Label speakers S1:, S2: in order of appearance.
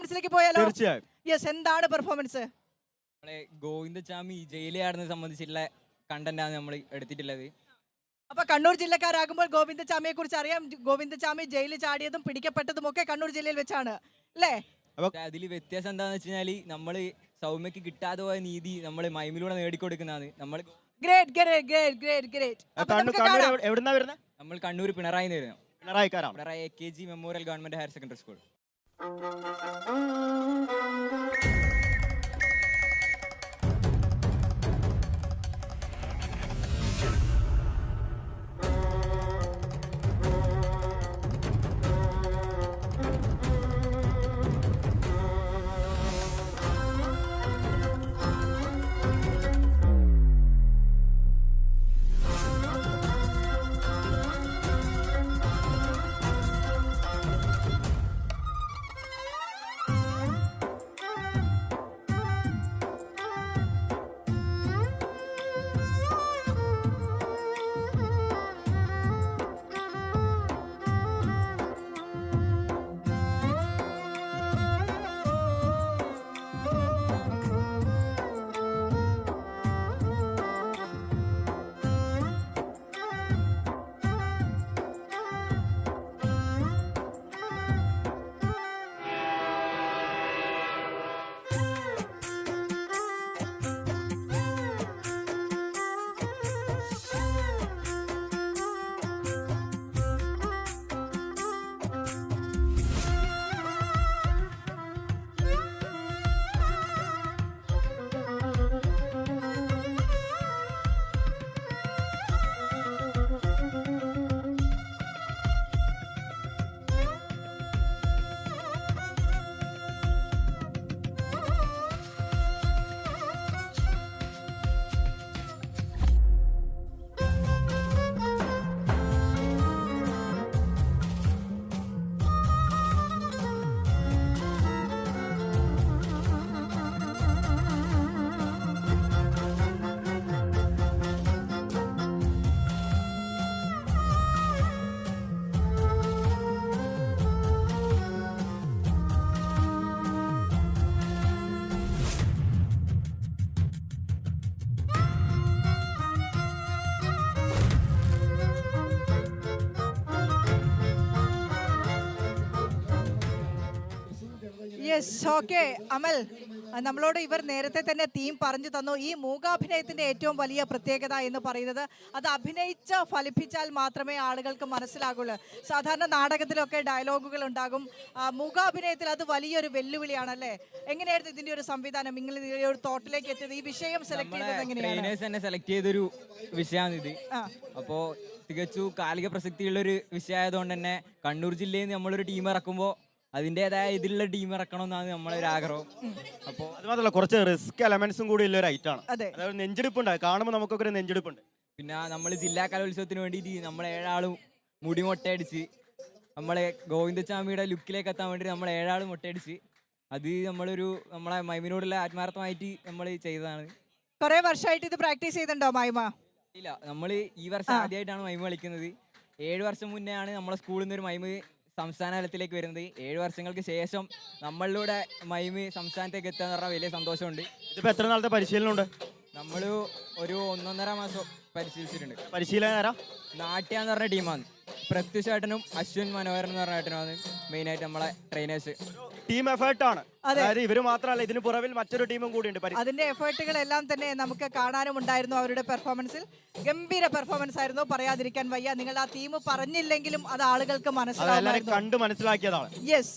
S1: പെർഫോമൻസിലേക്ക് പോയാലോ?
S2: തീർച്ചയായും.
S1: യെസ്, എന്താണ് പെർഫോമൻസ്?
S3: നമ്മളെ ഗോവിന്ദചാമി ജയിലിലാടുന്നത് സംബന്ധിച്ചുള്ള കണ്ടന്റാണ് നമ്മൾ എടുത്തിട്ടുള്ളത്.
S1: അപ്പൊ കണ്ണൂർ ജില്ലക്കാരാകുമ്പോൾ ഗോവിന്ദചാമിയെ കുറിച്ച് അറിയാം. ഗോവിന്ദചാമി ജയിലിൽ ചാടിയതും പിടിക്കപ്പെട്ടതും ഒക്കെ കണ്ണൂർ ജില്ലയിൽ വെച്ചാണ് അല്ലേ?
S3: അതിൽ വ്യത്യാസം എന്താണെന്ന് വെച്ച് കഴിഞ്ഞാൽ നമ്മൾ സൗമ്യക്ക് കിട്ടാതെ പോയ നീതി നമ്മൾ മൈമിലൂടെ നേടിക്കൊടുക്കുന്നതാണ്. നമ്മൾ
S2: എവിടുന്നാ വരുന്നത്?
S3: നമ്മൾ കണ്ണൂർ പിണറായി വരുന്നത്.
S2: പിണറായിക്കാരാണ്.
S3: Pinarayi AKG memorial government higher secondary school.
S1: Yes, okay. Amal, നമ്മളോട് ഇവർ നേരത്തെ തന്നെ തീം പറഞ്ഞു തന്നു. ഈ മൂകാഭിനയത്തിന്റെ ഏറ്റവും വലിയ പ്രത്യേകത എന്ന് പറയുന്നത് അത് അഭിനയിച്ച് ഫലിപ്പിച്ചാൽ മാത്രമേ ആളുകൾക്ക് മനസ്സിലാകുള്ളൂ. സാധാരണ നാടകത്തിലൊക്കെ ഡയലോഗുകൾ ഉണ്ടാകും, മൂകാഭിനയത്തിൽ അത് വലിയൊരു വെല്ലുവിളിയാണല്ലേ? എങ്ങനെയായിരുന്നു ഇതിന്റെ ഒരു സംവിധാനം? നിങ്ങൾ ഒരു തോട്ടിലേക്ക് എത്തിയത്, ഈ വിഷയം സെലക്ട് ചെയ്തത് എങ്ങനെയാണ്?
S3: സെലക്ട് ചെയ്തൊരു വിഷയമാണ് ഇത്. അപ്പോ തികച്ചു കാലിക പ്രസക്തിയുള്ള ഒരു വിഷയമായതുകൊണ്ട് തന്നെ കണ്ണൂർ ജില്ലയിൽ നിന്ന് നമ്മളൊരു ടീം ഇറക്കുമ്പോൾ അതിൻ്റെതായ ഇതിലുള്ള ടീം ഇറക്കണം എന്നാണ് നമ്മളെ ഒരു ആഗ്രഹം. അപ്പോൾ
S2: അത് മാത്രമല്ല, കുറച്ച് റിസ്ക് എലമെന്റ്സും കൂടി ഉള്ള ഒരു ഐറ്റാണ്. അതായത് നെഞ്ചെടുപ്പുണ്ട്, കാണുമ്പോൾ നമുക്കൊക്കെ ഒരു നെഞ്ചെടുപ്പുണ്ട്. പിന്നെ
S3: നമ്മൾ ജില്ലാ കലോത്സവത്തിന് വേണ്ടിയിട്ട് നമ്മൾ 7 ആളും മുടി മൊട്ടയടിച്ച് നമ്മളെ ഗോവിന്ദചാമിയുടെ ലുക്കിലേക്ക് എത്താൻ വേണ്ടി നമ്മൾ 7 ആളും മൊട്ടയടിച്ച് അത് നമ്മളെ മൈമിനോടുള്ള ആത്മാർത്ഥമായിട്ട് നമ്മൾ ചെയ്തതാണ്.
S1: കുറെ വർഷമായിട്ട് ഇത് പ്രാക്ടീസ് ചെയ്തിട്ടുണ്ടോ മൈമ?
S3: ഇല്ല, നമ്മൾ ഈ വർഷം ആദ്യമായിട്ടാണ് മൈമ കളിക്കുന്നത്. 7 വർഷം മുന്നെയാണ് നമ്മളെ സ്കൂളിൽ നിന്ന് ഒരു മൈമ് സംസ്ഥാന തലത്തിലേക്ക് വരുന്നത്. 7 വർഷങ്ങൾക്ക് ശേഷം നമ്മളിലൂടെ മൈമ് സംസ്ഥാനത്തേക്ക് എത്താന്ന് പറഞ്ഞാൽ വലിയ സന്തോഷമുണ്ട്.
S2: ഇതിപ്പോ എത്ര നാളത്തെ പരിശീലനം ഉണ്ട്?
S3: നമ്മൾ ഒരു 1.5 മാസം പരിശീലിച്ചിട്ടുണ്ട്.
S2: പരിശീലനം
S3: നാട്യാന്ന് പറഞ്ഞ ടീമാണ്. പ്രത്യുഷേട്ടനും അശ്വിൻ മനോഹരൻ എന്ന് പറഞ്ഞ ഏട്ടനുമാണ് മെയിനായിട്ട് നമ്മളെ ട്രെയിനേഴ്സ്.
S2: ടീം എഫേർട്ട് ആണ്. അതായത് ഇവര് മാത്രമല്ല, ഇതിന് പുറകിൽ മറ്റൊരു ടീമും കൂടി ഉണ്ട്.
S1: അതിന്റെ എഫേർട്ടുകളെല്ലാം തന്നെ നമുക്ക് കാണാനും ഉണ്ടായിരുന്നു. അവരുടെ പെർഫോമൻസിൽ ഗംഭീര പെർഫോമൻസ് ആയിരുന്നു, പറയാതിരിക്കാൻ വയ്യ. നിങ്ങൾ ആ ടീം പറഞ്ഞില്ലെങ്കിലും അത് ആളുകൾക്ക് മനസ്സിലാവും,
S2: കണ്ടു മനസ്സിലാക്കിയതാണ്.
S1: യെസ്.